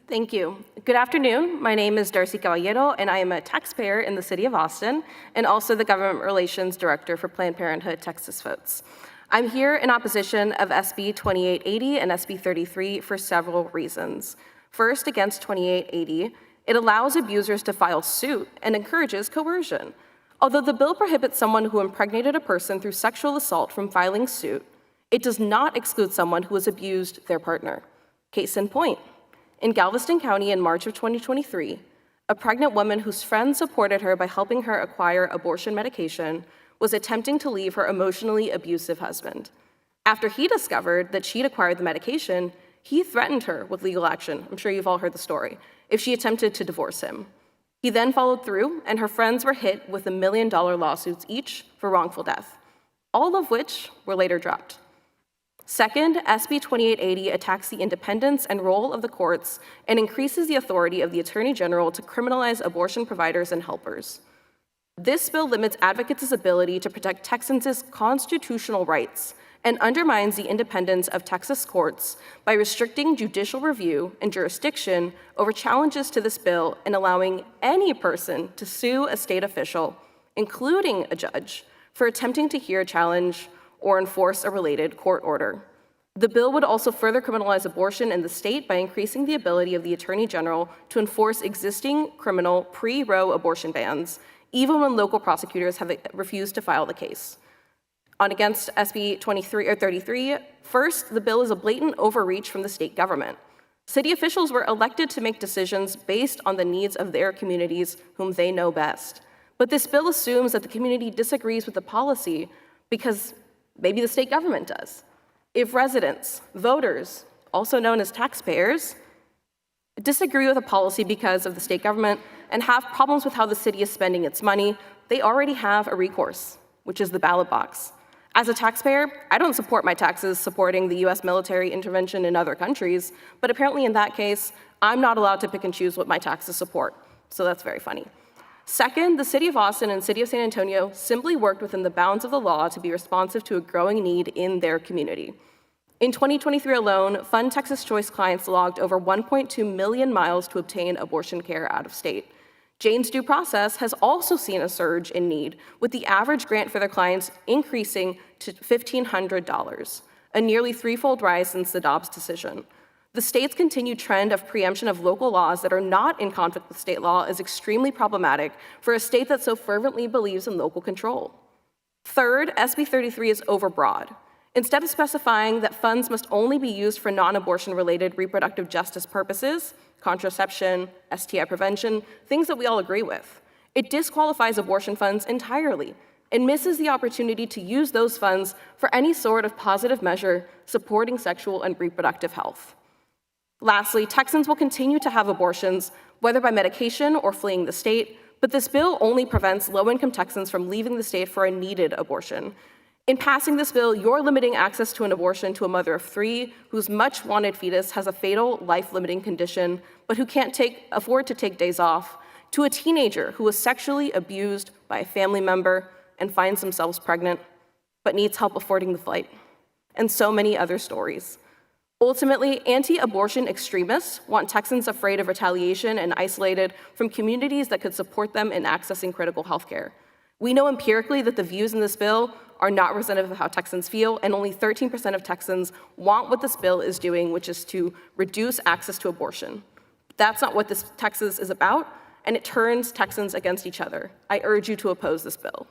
Thank you. Good afternoon. My name is Darcy Caballero, and I am a taxpayer in the city of Austin and also the Government Relations Director for Planned Parenthood Texas Votes. I'm here in opposition of SB 2880 and SB 33 for several reasons. First, against 2880, it allows abusers to file suit and encourages coercion. Although the bill prohibits someone who impregnated a person through sexual assault from filing suit, it does not exclude someone who has abused their partner. Case in point. In Galveston County in March of 2023, a pregnant woman whose friends supported her by helping her acquire abortion medication was attempting to leave her emotionally abusive husband. After he discovered that she'd acquired the medication, he threatened her with legal action. I'm sure you've all heard the story, if she attempted to divorce him. He then followed through, and her friends were hit with $1 million lawsuits each for wrongful death, all of which were later dropped. Second, SB 2880 attacks the independence and role of the courts and increases the authority of the Attorney General to criminalize abortion providers and helpers. This bill limits advocates' ability to protect Texans' constitutional rights and undermines the independence of Texas courts by restricting judicial review and jurisdiction over challenges to this bill and allowing any person to sue a state official, including a judge, for attempting to hear a challenge or enforce a related court order. The bill would also further criminalize abortion in the state by increasing the ability of the Attorney General to enforce existing criminal pre-Roe abortion bans, even when local prosecutors have refused to file the case. On against SB 33, first, the bill is a blatant overreach from the state government. City officials were elected to make decisions based on the needs of their communities whom they know best. But this bill assumes that the community disagrees with the policy because maybe the state government does. If residents, voters, also known as taxpayers, disagree with a policy because of the state government and have problems with how the city is spending its money, they already have a recourse, which is the ballot box. As a taxpayer, I don't support my taxes supporting the US military intervention in other countries, but apparently in that case, I'm not allowed to pick and choose what my taxes support. So that's very funny. Second, the City of Austin and City of San Antonio simply worked within the bounds of the law to be responsive to a growing need in their community. In 2023 alone, Fund Texas Choice clients logged over 1.2 million miles to obtain abortion care out of state. Jane's Due Process has also seen a surge in need, with the average grant for their clients increasing to $1,500, a nearly threefold rise since the Dobbs decision. The state's continued trend of preemption of local laws that are not in conflict with state law is extremely problematic for a state that so fervently believes in local control. Third, SB 33 is overbroad. Instead of specifying that funds must only be used for non-abortion-related reproductive justice purposes, contraception, STI prevention, things that we all agree with, it disqualifies abortion funds entirely and misses the opportunity to use those funds for any sort of positive measure supporting sexual and reproductive health. Lastly, Texans will continue to have abortions, whether by medication or fleeing the state, but this bill only prevents low-income Texans from leaving the state for a needed abortion. In passing this bill, you're limiting access to an abortion to a mother of 3 whose much-wanted fetus has a fatal, life-limiting condition, but who can't afford to take days off, to a teenager who was sexually abused by a family member and finds themselves pregnant, but needs help affording the flight, and so many other stories. Ultimately, anti-abortion extremists want Texans afraid of retaliation and isolated from communities that could support them in accessing critical health care. We know empirically that the views in this bill are not representative of how Texans feel, and only 13% of Texans want what this bill is doing, which is to reduce access to abortion. That's not what this Texas is about, and it turns Texans against each other. I urge you to oppose this bill.